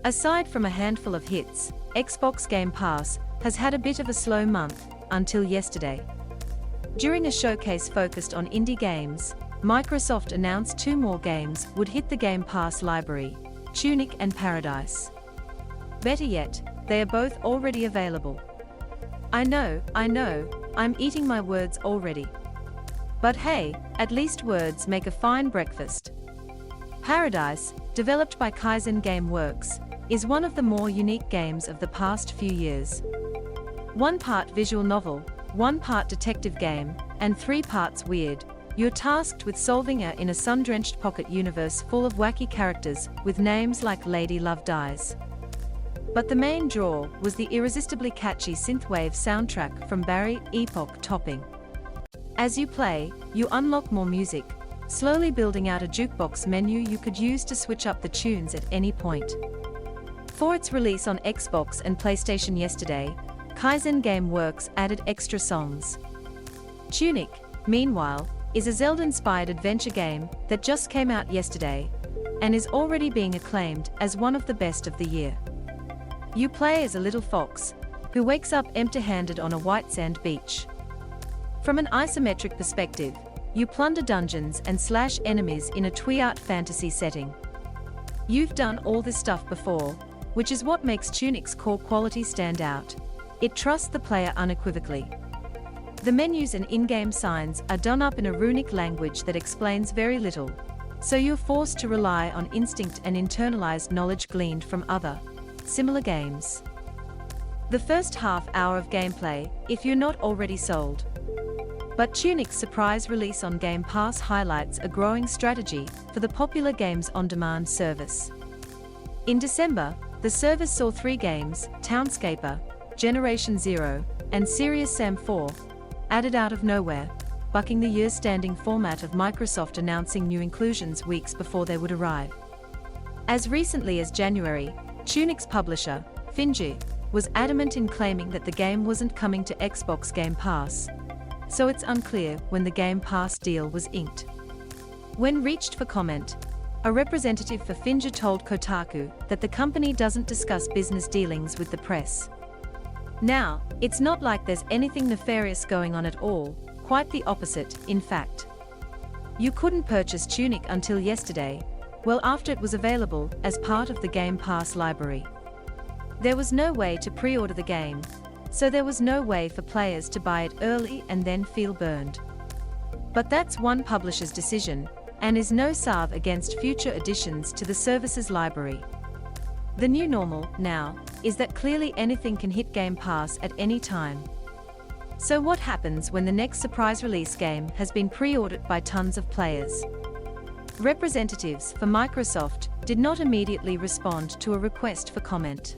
Aside from a handful of hits, Xbox Game Pass has had a bit of a slow month, until yesterday. During a showcase focused on indie games, Microsoft announced 2 more games would hit the Game Pass library, Tunic and Paradise. Better yet, they are both already available. I know, I'm eating my words already. But hey, at least words make a fine breakfast. Paradise, developed by Kaizen Game Works, is one of the more unique games of the past few years. 1 part visual novel, 1 part detective game, and 3 parts weird. You're tasked with solving in a sun-drenched pocket universe full of wacky characters with names like Lady Love Dies. But the main draw was the irresistibly catchy synthwave soundtrack from Epoch topping. As you play, you unlock more music, slowly building out a jukebox menu you could use to switch up the tunes at any point. For its release on Xbox and PlayStation yesterday, Kaizen Game Works added extra songs. Tunic, meanwhile, is a Zelda-inspired adventure game that just came out yesterday, and is already being acclaimed as one of the best of the year. You play as a little fox, who wakes up empty-handed on a white sand beach. From an isometric perspective, you plunder dungeons and slash enemies in a twee-art fantasy setting. You've done all this stuff before, which is what makes Tunic's core quality stand out. It trusts the player unequivocally. The menus and in-game signs are done up in a runic language that explains very little, so you're forced to rely on instinct and internalized knowledge gleaned from other, similar games. The first half hour of gameplay, if you're not already sold. But Tunic's surprise release on Game Pass highlights a growing strategy for the popular Games on Demand service. In December, the service saw 3 games, Townscaper, Generation Zero, and Serious Sam 4, added out of nowhere, bucking the year-standing format of Microsoft announcing new inclusions weeks before they would arrive. As recently as January, Tunic's publisher, Finji, was adamant in claiming that the game wasn't coming to Xbox Game Pass, so it's unclear when the Game Pass deal was inked. When reached for comment, a representative for Finji told Kotaku that the company doesn't discuss business dealings with the press. Now, it's not like there's anything nefarious going on at all, quite the opposite, in fact. You couldn't purchase Tunic until yesterday, well after it was available as part of the Game Pass library. There was no way to pre-order the game, so there was no way for players to buy it early and then feel burned. But that's one publisher's decision, and is no salve against future additions to the service's library. The new normal, now, is that clearly anything can hit Game Pass at any time. So what happens when the next surprise release game has been pre-ordered by tons of players? Representatives for Microsoft did not immediately respond to a request for comment.